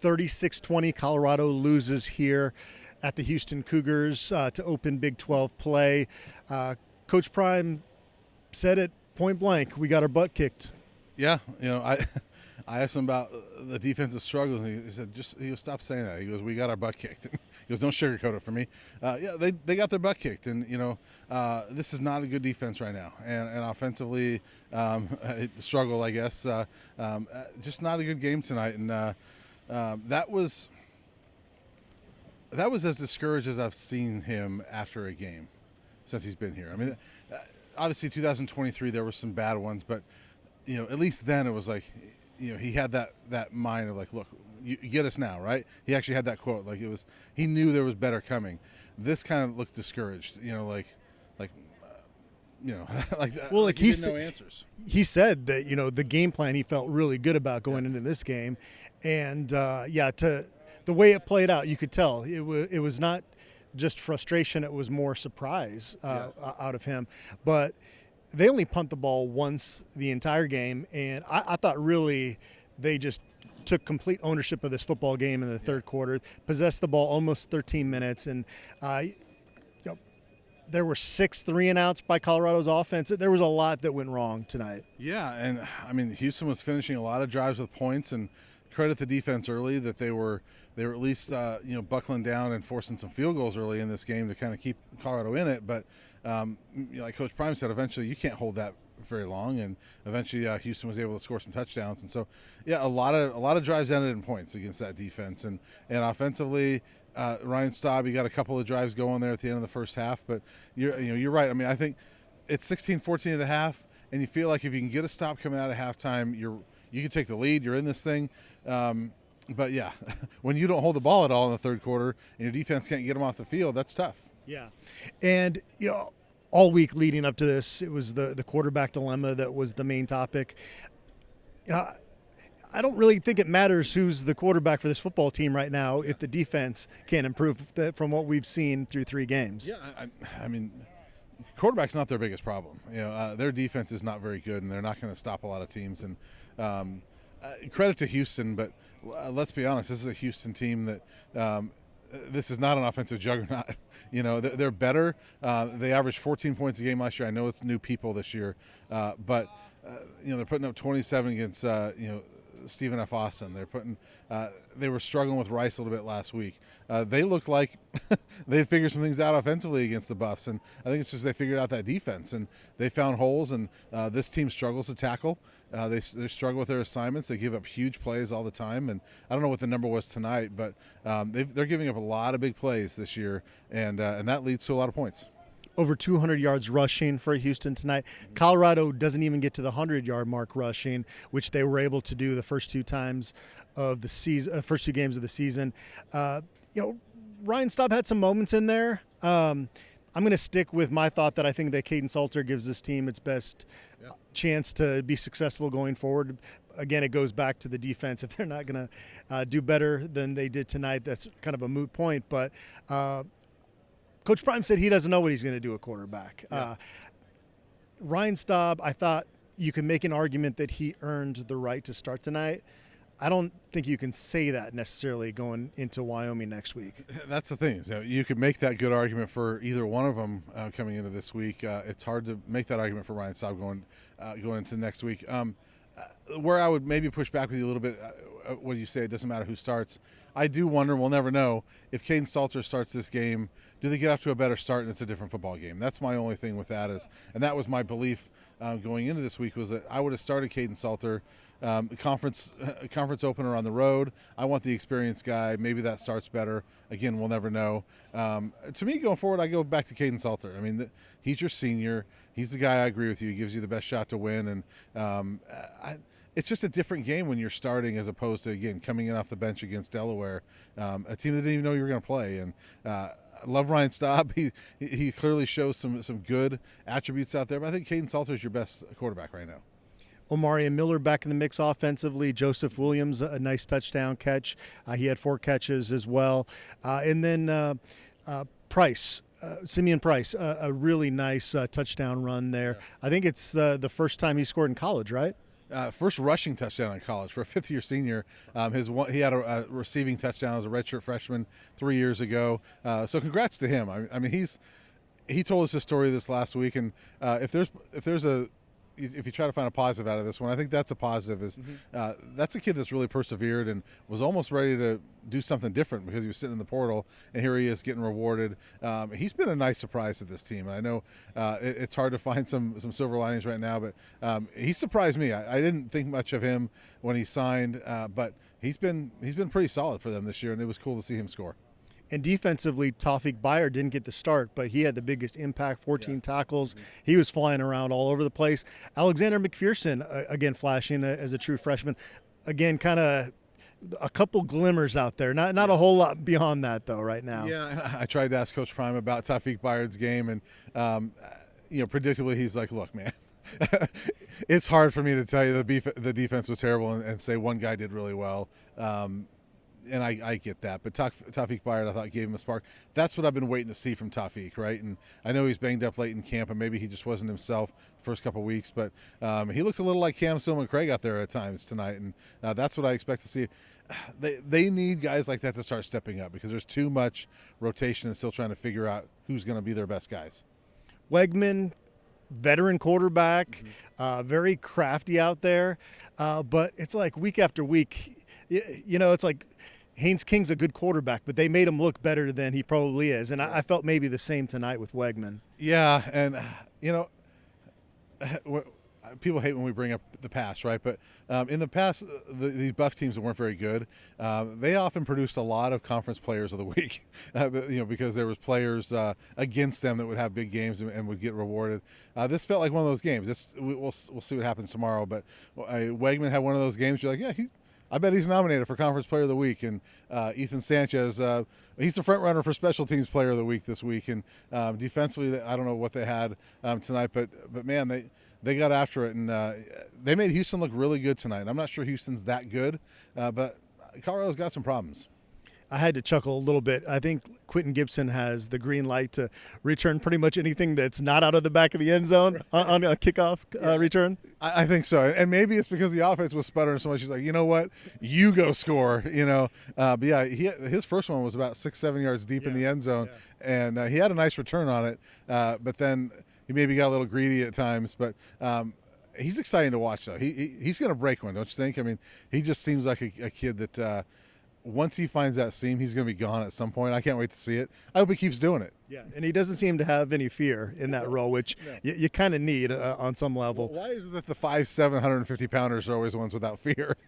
36-20, Colorado loses here at the Houston Cougars to open Big 12 play. Coach Prime said it point blank, we got our butt kicked. Yeah, I asked him about the defensive struggles, and he said, stop saying that. He goes, we got our butt kicked. He goes, don't sugarcoat it for me. Yeah, they got their butt kicked, and, this is not a good defense right now. And offensively, the struggle, I guess, just not a good game tonight. And that was as discouraged as I've seen him after a game since he's been here. I mean, obviously 2023 there were some bad ones, but, at least then it was like – he had that mind of like, look, you get us now, right? He actually had that quote, like he knew there was better coming. This kind of looked discouraged, like that. Well, like he didn't know answers. He said that the game plan he felt really good about going into this game, and to the way it played out, you could tell it was not just frustration; it was more surprise out of him, but. They only punt the ball once the entire game, and I thought really they just took complete ownership of this football game in the third quarter, possessed the ball almost 13 minutes, and there were 6 3-and-outs by Colorado's offense. There was a lot that went wrong tonight. Yeah, and I mean Houston was finishing a lot of drives with points, and credit the defense early that they were at least buckling down and forcing some field goals early in this game to kind of keep Colorado in it, but. Like Coach Prime said, eventually you can't hold that very long, and eventually Houston was able to score some touchdowns, and so a lot of drives ended in points against that defense, and offensively, Ryan Staub, he got a couple of drives going there at the end of the first half, but you're right. I mean, I think it's 16-14 at the half, and you feel like if you can get a stop coming out of halftime, you can take the lead. You're in this thing. But yeah, when you don't hold the ball at all in the third quarter and your defense can't get them off the field, that's tough. Yeah, and all week leading up to this, it was the quarterback dilemma that was the main topic. I don't really think it matters who's the quarterback for this football team right now if the defense can't improve from what we've seen through 3 games. Yeah, I mean, quarterback's not their biggest problem. Their defense is not very good, and they're not going to stop a lot of teams. And credit to Houston, but let's be honest, this is a Houston team that this is not an offensive juggernaut. They're better. They averaged 14 points a game last year. I know it's new people this year, but they're putting up 27 against Stephen F. Austin. They were struggling with Rice a little bit last week. They looked like they figured some things out offensively against the Buffs, and I think it's just they figured out that defense, and they found holes, and this team struggles to tackle. They struggle with their assignments. They give up huge plays all the time, and I don't know what the number was tonight, but they're giving up a lot of big plays this year, and that leads to a lot of points. Over 200 yards rushing for Houston tonight. Colorado doesn't even get to the 100-yard mark rushing, which they were able to do the first 2 times of the season, first 2 games of the season. Ryan Staub had some moments in there. I'm going to stick with my thought that I think that Caden Salter gives this team its best chance to be successful going forward. Again, it goes back to the defense. If they're not going to do better than they did tonight, that's kind of a moot point. But Coach Prime said he doesn't know what he's going to do at quarterback. Yeah. Ryan Staub, I thought you can make an argument that he earned the right to start tonight. I don't think you can say that necessarily going into Wyoming next week. That's the thing. So you could make that good argument for either one of them coming into this week. It's hard to make that argument for Ryan Staub going into next week. Where I would maybe push back with you a little bit, what you say, it doesn't matter who starts. I do wonder, we'll never know, if Caden Salter starts this game, do they get off to a better start and it's a different football game? That's my only thing with that and that was my belief going into this week, was that I would have started Caden Salter, conference opener on the road. I want the experienced guy. Maybe that starts better. Again, we'll never know. To me, going forward, I go back to Caden Salter. I mean, he's your senior. He's the guy, I agree with you. He gives you the best shot to win. And it's just a different game when you're starting as opposed to, again, coming in off the bench against Delaware, a team that didn't even know you were going to play. And I love Ryan Staub. He clearly shows some good attributes out there, but I think Caden Salter is your best quarterback right now. Omarion Miller back in the mix offensively. Joseph Williams, a nice touchdown catch. He had 4 catches as well. And then Price, Simeon Price, a really nice touchdown run there. Yeah. I think it's the first time he scored in college, right? First rushing touchdown in college for a fifth-year senior. He had a receiving touchdown as a redshirt freshman 3 years ago. So congrats to him. I mean, he told us his story this last week, and if you try to find a positive out of this one, I think that's a positive. That's a kid that's really persevered and was almost ready to do something different because he was sitting in the portal, and here he is getting rewarded. He's been a nice surprise to this team. And I know it's hard to find some silver linings right now, but he surprised me. I didn't think much of him when he signed, but he's been pretty solid for them this year, and it was cool to see him score. And defensively, Tawfiq Byard didn't get the start, but he had the biggest impact, 14 tackles. He was flying around all over the place. Alexander McPherson, again, flashing as a true freshman. Again, kind of a couple glimmers out there. Not a whole lot beyond that, though, right now. Yeah, I tried to ask Coach Prime about Tawfiq Byard's game, and, predictably he's like, look, man, it's hard for me to tell you the defense was terrible and say one guy did really well. And I get that, but Tawfiq Byard, I thought, gave him a spark. That's what I've been waiting to see from Tawfiq, right? And I know he's banged up late in camp, and maybe he just wasn't himself the first couple of weeks, but he looked a little like Cam Stillman-Craig out there at times tonight, and that's what I expect to see. They need guys like that to start stepping up because there's too much rotation and still trying to figure out who's going to be their best guys. Wegman, veteran quarterback, very crafty out there, but it's like week after week, it's like Haynes King's a good quarterback, but they made him look better than he probably is. And I felt maybe the same tonight with Wegman. Yeah, and, people hate when we bring up the past, right? But in the past, these Buff teams that weren't very good, they often produced a lot of conference players of the week, because there was players against them that would have big games and would get rewarded. This felt like one of those games. We'll see what happens tomorrow, but Wegman had one of those games. You're like, yeah, I bet he's nominated for Conference Player of the Week. And Ethan Sanchez, he's the front runner for Special Teams Player of the Week this week. And defensively, I don't know what they had tonight, but man, they got after it, and they made Houston look really good tonight. I'm not sure Houston's that good, but Colorado's got some problems. I had to chuckle a little bit. I think Quentin Gibson has the green light to return pretty much anything that's not out of the back of the end zone on a kickoff return. I think so. And maybe it's because the offense was sputtering so much. He's like, you know what? You go score, But, yeah, his first one was about 6-7 yards deep in the end zone, and he had a nice return on it. But then he maybe got a little greedy at times. But he's exciting to watch, though. He's going to break one, don't you think? I mean, he just seems like a kid that once he finds that seam, he's going to be gone at some point. I can't wait to see it. I hope he keeps doing it. Yeah, and he doesn't seem to have any fear in that role, which you kind of need on some level. Why is it that the 5'7", 150-pounders are always the ones without fear?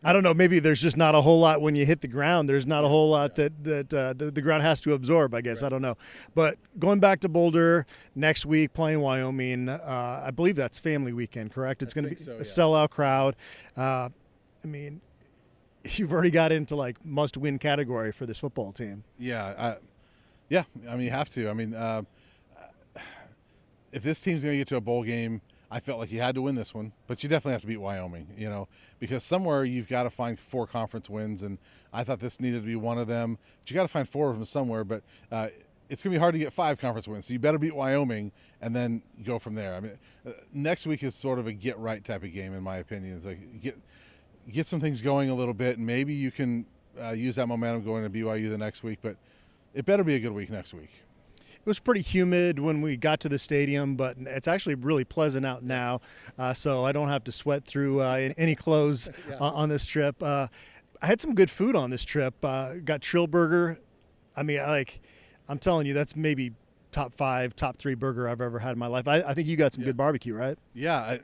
I don't know. Maybe there's just not a whole lot when you hit the ground. There's not a whole lot that the ground has to absorb, I guess. Right. I don't know. But going back to Boulder next week, playing Wyoming, I believe that's family weekend, correct? It's going to be a sellout crowd. I mean, you've already got into like must-win category for this football team. Yeah. I mean, you have to. I mean, if this team's going to get to a bowl game, I felt like you had to win this one, but you definitely have to beat Wyoming, because somewhere you've got to find 4 conference wins, and I thought this needed to be one of them. But you got to find 4 of them somewhere, but it's going to be hard to get 5 conference wins, so you better beat Wyoming and then go from there. I mean, next week is sort of a get-right type of game, in my opinion. It's like get some things going a little bit, and maybe you can use that momentum going to BYU the next week, but it better be a good week next week. It was pretty humid when we got to the stadium, but it's actually really pleasant out now, so I don't have to sweat through any clothes on this trip. I had some good food on this trip. Got Trill Burger. I mean, I'm telling you, that's maybe top 5, top 3 burger I've ever had in my life. I think you got some good barbecue, right? Yeah,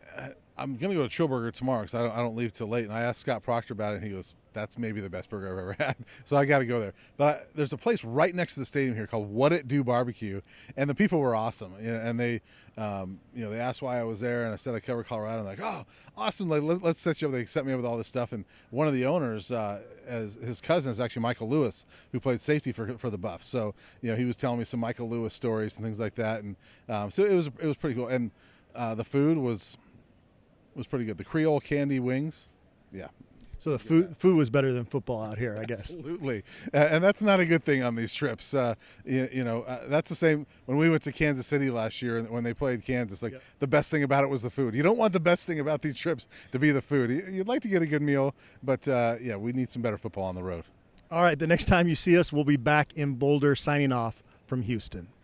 I'm going to go to Trill Burger tomorrow because I don't leave till late. And I asked Scott Proctor about it, and he goes, that's maybe the best burger I've ever had. So I got to go there. But there's a place right next to the stadium here called What It Do Barbecue, and the people were awesome. And they, they asked why I was there, and I said I cover Colorado. I'm like, oh, awesome! Let's set you up. They set me up with all this stuff. And one of the owners, as his cousin, is actually Michael Lewis, who played safety for the Buffs. So he was telling me some Michael Lewis stories and things like that. And so it was pretty cool. And the food was pretty good. The Creole candy wings, yeah. So the food was better than football out here, I guess. Absolutely, and that's not a good thing on these trips. That's the same when we went to Kansas City last year when they played Kansas. Like the best thing about it was the food. You don't want the best thing about these trips to be the food. You'd like to get a good meal, but we need some better football on the road. All right, the next time you see us, we'll be back in Boulder signing off from Houston.